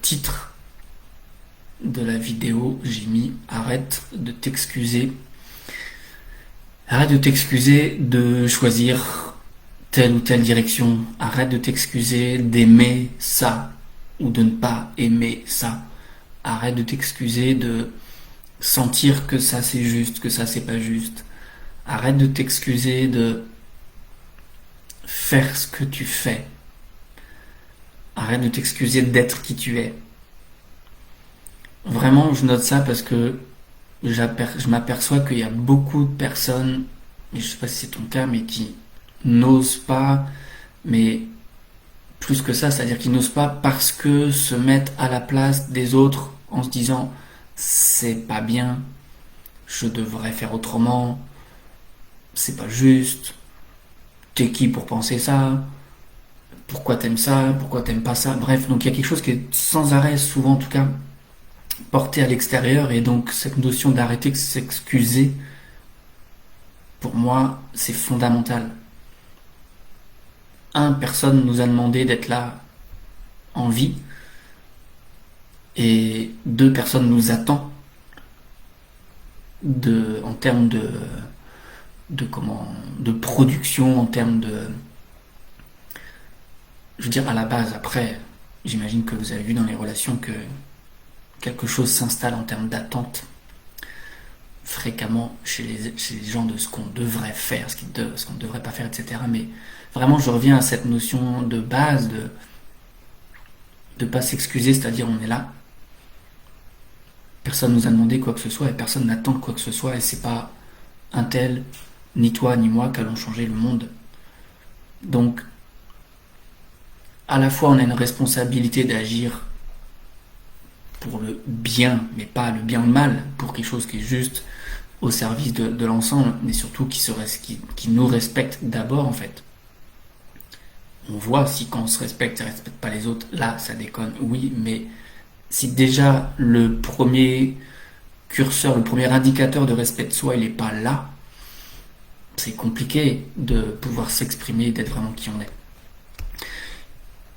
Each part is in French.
titre de la vidéo, j'ai mis arrête de t'excuser. Arrête de t'excuser de choisir telle ou telle direction. Arrête de t'excuser d'aimer ça ou de ne pas aimer ça. Arrête de t'excuser de sentir que ça c'est juste, que ça c'est pas juste. Arrête de t'excuser de faire ce que tu fais. Arrête de t'excuser d'être qui tu es. Vraiment, je note ça parce que je m'aperçois qu'il y a beaucoup de personnes, et je sais pas si c'est ton cas, mais qui n'osent pas, mais plus que ça, c'est-à-dire qu'ils n'osent pas parce que se mettre à la place des autres en se disant c'est pas bien, je devrais faire autrement, c'est pas juste, t'es qui pour penser ça, pourquoi t'aimes ça, pourquoi t'aimes pas ça, bref, donc il y a quelque chose qui est sans arrêt, souvent en tout cas, porté à l'extérieur, et donc cette notion d'arrêter de s'excuser, pour moi, c'est fondamental. Personne nous a demandé d'être là en vie, et deux, personne nous attend en termes de production, en termes de, je veux dire, à la base. Après, j'imagine que vous avez vu dans les relations que quelque chose s'installe en termes d'attente fréquemment chez les gens de ce qu'on devrait faire, ce qu'on ne devrait pas faire, etc. Mais vraiment, je reviens à cette notion de base de ne pas s'excuser, c'est-à-dire on est là, personne nous a demandé quoi que ce soit et personne n'attend quoi que ce soit, et c'est pas un tel, ni toi ni moi, qu'allons changer le monde. Donc, à la fois on a une responsabilité d'agir pour le bien, mais pas le bien ou le mal, pour quelque chose qui est juste au service de l'ensemble, mais surtout qui nous respecte d'abord en fait. On voit si quand on se respecte, ça respecte pas les autres, là ça déconne, oui, mais si déjà le premier curseur, le premier indicateur de respect de soi, il n'est pas là, c'est compliqué de pouvoir s'exprimer et d'être vraiment qui on est.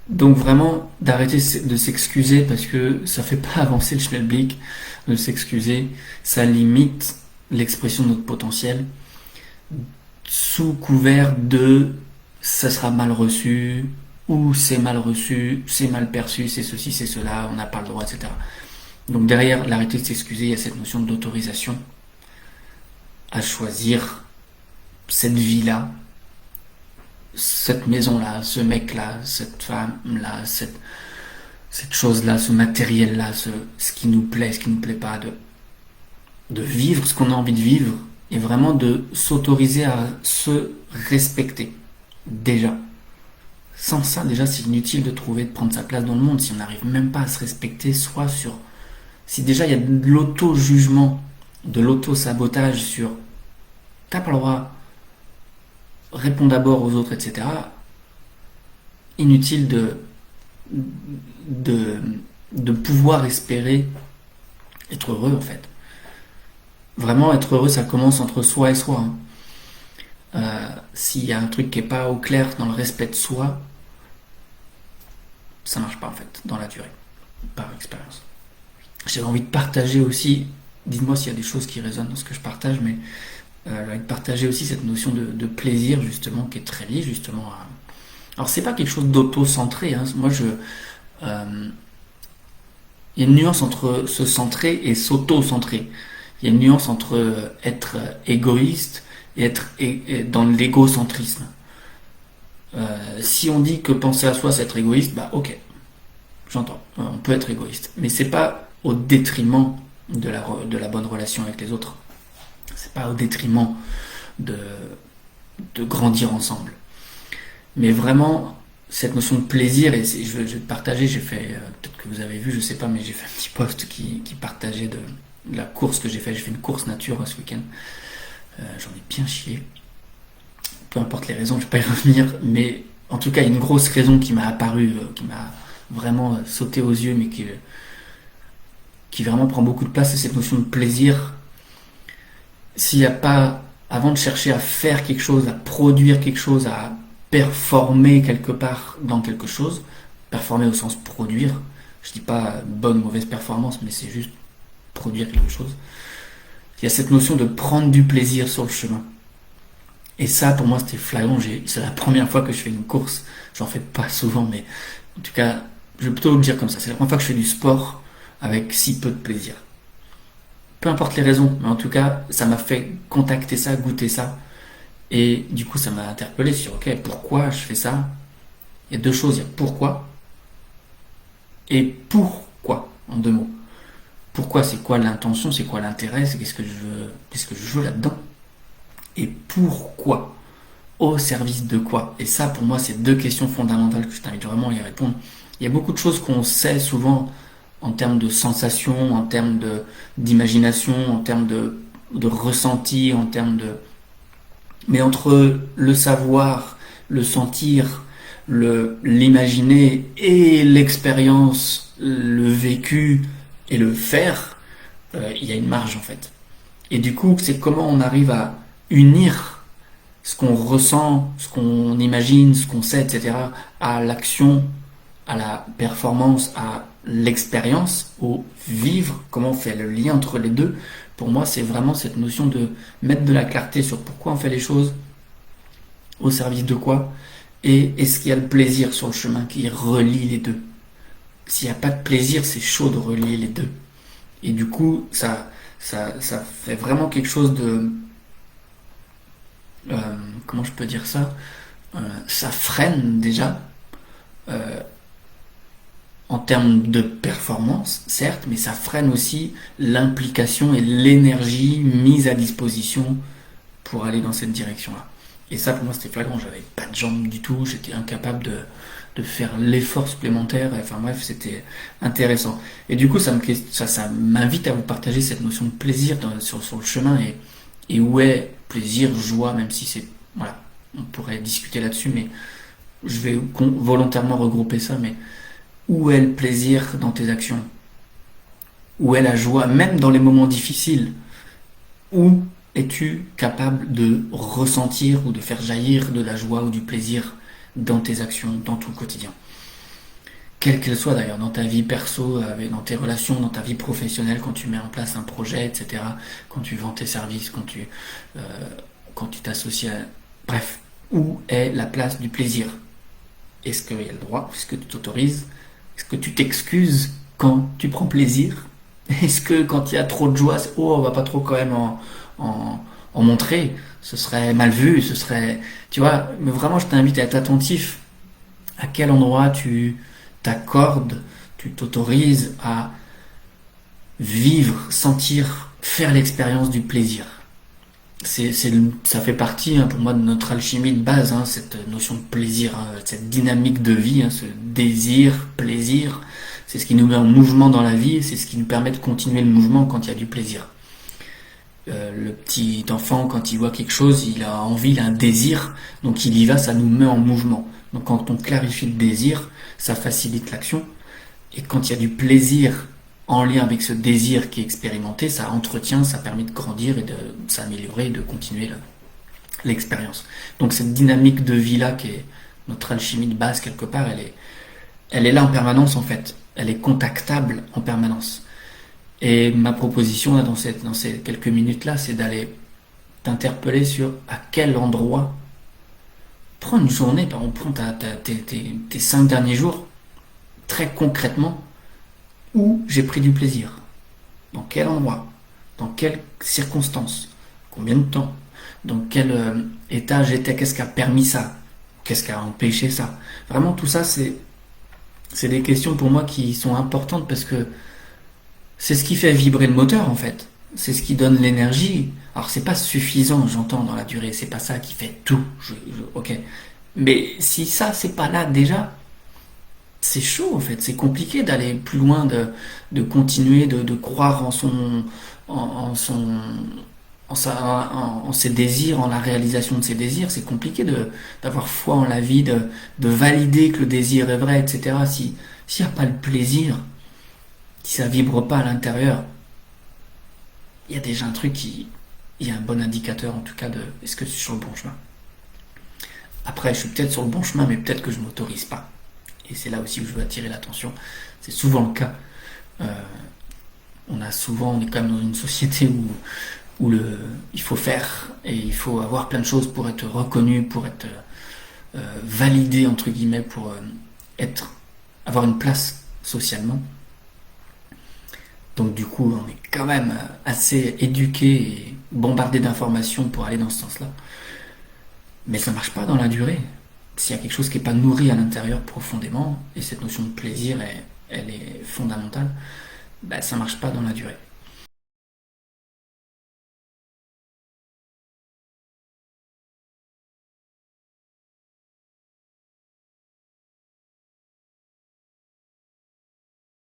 Donc vraiment, d'arrêter de s'excuser parce que ça fait pas avancer le schmilblick, de s'excuser, ça limite l'expression de notre potentiel sous couvert de ça sera mal reçu, ou c'est mal reçu, c'est mal perçu, c'est ceci, c'est cela, on n'a pas le droit, etc. Donc derrière l'arrêter de s'excuser, il y a cette notion d'autorisation à choisir cette vie-là, cette maison-là, ce mec-là, cette femme-là, cette chose-là, ce matériel-là, ce qui nous plaît, ce qui nous plaît pas, de vivre ce qu'on a envie de vivre, et vraiment de s'autoriser à se respecter, déjà. Sans ça, déjà, c'est inutile de prendre sa place dans le monde, si on n'arrive même pas à se respecter, soit sur... Si déjà il y a de l'auto-jugement, de l'auto-sabotage sur t'as pas le droit, réponds d'abord aux autres, etc. Inutile de pouvoir espérer être heureux en fait. Vraiment être heureux, ça commence entre soi et soi. S'il y a un truc qui n'est pas au clair dans le respect de soi, ça marche pas en fait, dans la durée, par expérience. J'avais envie de partager aussi, dites-moi s'il y a des choses qui résonnent dans ce que je partage, mais j'ai envie de partager aussi cette notion de plaisir justement, qui est très liée justement à... Alors c'est pas quelque chose d'auto-centré, hein. Moi il y a une nuance entre se centrer et s'auto-centrer. Il y a une nuance entre être égoïste et être dans l'égocentrisme. Si on dit que penser à soi c'est être égoïste, bah ok, j'entends, on peut être égoïste, mais c'est pas au détriment de la bonne relation avec les autres. C'est pas au détriment de grandir ensemble. Mais vraiment, cette notion de plaisir, et je vais te partager, j'ai fait, peut-être que vous avez vu, je sais pas, mais j'ai fait un petit post qui partageait de la course que j'ai fait. J'ai fait une course nature ce week-end. J'en ai bien chié. Peu importe les raisons, je vais pas y revenir, mais en tout cas, une grosse raison qui m'a apparu, qui m'a vraiment sauté aux yeux, mais qui vraiment prend beaucoup de place, c'est cette notion de plaisir. S'il n'y a pas, avant de chercher à faire quelque chose, à produire quelque chose, à performer quelque part dans quelque chose, performer au sens produire, Je dis pas bonne ou mauvaise performance, mais c'est juste produire quelque chose. Il y a cette notion de prendre du plaisir sur le chemin. Et ça, pour moi, c'était flagrant. C'est la première fois que je fais une course. J'en fais pas souvent, mais en tout cas, je vais plutôt le dire comme ça. C'est la première fois que je fais du sport avec si peu de plaisir. Peu importe les raisons, mais en tout cas, ça m'a fait contacter ça, goûter ça. Et du coup, ça m'a interpellé sur, ok, pourquoi je fais ça? Il y a deux choses. Il y a pourquoi et pourquoi, en deux mots. Pourquoi, c'est quoi l'intention, c'est quoi l'intérêt, c'est qu'est-ce que je veux là-dedans? Et pourquoi? Au service de quoi? Et ça, pour moi, c'est deux questions fondamentales que je t'invite vraiment à y répondre. Il y a beaucoup de choses qu'on sait souvent en termes de sensations, en termes d'imagination, en termes de ressenti, en termes de... Mais entre le savoir, le sentir, l'imaginer et l'expérience, le vécu et le faire, il y a une marge en fait. Et du coup, c'est comment on arrive à unir ce qu'on ressent, ce qu'on imagine, ce qu'on sait, etc., à l'action, à la performance, à l'expérience, au vivre, comment on fait le lien entre les deux. Pour moi, c'est vraiment cette notion de mettre de la clarté sur pourquoi on fait les choses, au service de quoi, et est-ce qu'il y a le plaisir sur le chemin qui relie les deux. S'il n'y a pas de plaisir, c'est chaud de relier les deux. Et du coup, ça fait vraiment quelque chose de... comment je peux dire ça? Ça freine déjà euh, en termes de performance, certes, mais ça freine aussi l'implication et l'énergie mise à disposition pour aller dans cette direction-là. Et ça, pour moi, c'était flagrant. J'avais pas de jambes du tout. J'étais incapable de faire l'effort supplémentaire. Enfin bref, c'était intéressant. Et du coup, ça m'invite à vous partager cette notion de plaisir sur le chemin et où est plaisir, joie, même si c'est... Voilà, on pourrait discuter là-dessus, mais je vais volontairement regrouper ça. Mais où est le plaisir dans tes actions? Où est la joie, même dans les moments difficiles? Où es-tu capable de ressentir ou de faire jaillir de la joie ou du plaisir dans tes actions, dans ton quotidien? Quelle qu'elle soit d'ailleurs, dans ta vie perso, dans tes relations, dans ta vie professionnelle, quand tu mets en place un projet, etc., quand tu vends tes services, euh, quand tu t'associes à... Bref, où est la place du plaisir? Est-ce qu'il y a le droit? Est-ce que tu t'autorises? Est-ce que tu t'excuses quand tu prends plaisir? Est-ce que quand il y a trop de joie, c'est, oh, on va pas trop quand même en montrer, ce serait mal vu, ce serait... Tu vois, mais vraiment, je t'invite à être attentif à quel endroit tu t'accordes, tu t'autorises à vivre, sentir, faire l'expérience du plaisir. Ça fait partie pour moi de notre alchimie de base, cette notion de plaisir, cette dynamique de vie, ce désir, plaisir. C'est ce qui nous met en mouvement dans la vie et c'est ce qui nous permet de continuer le mouvement quand il y a du plaisir. Le petit enfant, quand il voit quelque chose, il a envie, il a un désir, donc il y va, ça nous met en mouvement. Donc quand on clarifie le désir, ça facilite l'action. Et quand il y a du plaisir en lien avec ce désir qui est expérimenté, ça entretient, ça permet de grandir et de s'améliorer et de continuer l'expérience. Donc cette dynamique de vie-là, qui est notre alchimie de base quelque part, elle est là en permanence en fait. Elle est contactable en permanence. Et ma proposition là, dans ces quelques minutes-là, c'est d'aller t'interpeller sur à quel endroit. Prends une journée, par exemple, prends tes 5 derniers jours, très concrètement, où j'ai pris du plaisir. Dans quel endroit? Dans quelles circonstances? Combien de temps? Dans quel état j'étais? Qu'est-ce qui a permis ça? Qu'est-ce qui a empêché ça? Vraiment, tout ça, c'est des questions pour moi qui sont importantes parce que c'est ce qui fait vibrer le moteur en fait. C'est ce qui donne l'énergie. Alors c'est pas suffisant, j'entends, dans la durée. C'est pas ça qui fait tout. Ok. Mais si ça c'est pas là déjà, c'est chaud en fait. C'est compliqué d'aller plus loin, de continuer, de croire en son, en ses désirs, en la réalisation de ses désirs. C'est compliqué d'avoir foi en la vie, de valider que le désir est vrai, etc. S'il n'y a pas le plaisir, si ça vibre pas à l'intérieur, il y a déjà un truc il y a un bon indicateur en tout cas de est-ce que je suis sur le bon chemin. Après, je suis peut-être sur le bon chemin, mais peut-être que je m'autorise pas. et c'est là aussi où je veux attirer l'attention, c'est souvent le cas. Euh, on est quand même dans une société où il faut faire et il faut avoir plein de choses pour être reconnu, pour être validé entre guillemets, pour avoir une place socialement. Donc du coup, on est quand même assez éduqué et bombardé d'informations pour aller dans ce sens-là. Mais ça marche pas dans la durée. S'il y a quelque chose qui n'est pas nourri à l'intérieur profondément, et cette notion de plaisir, elle est fondamentale, bah, ça marche pas dans la durée.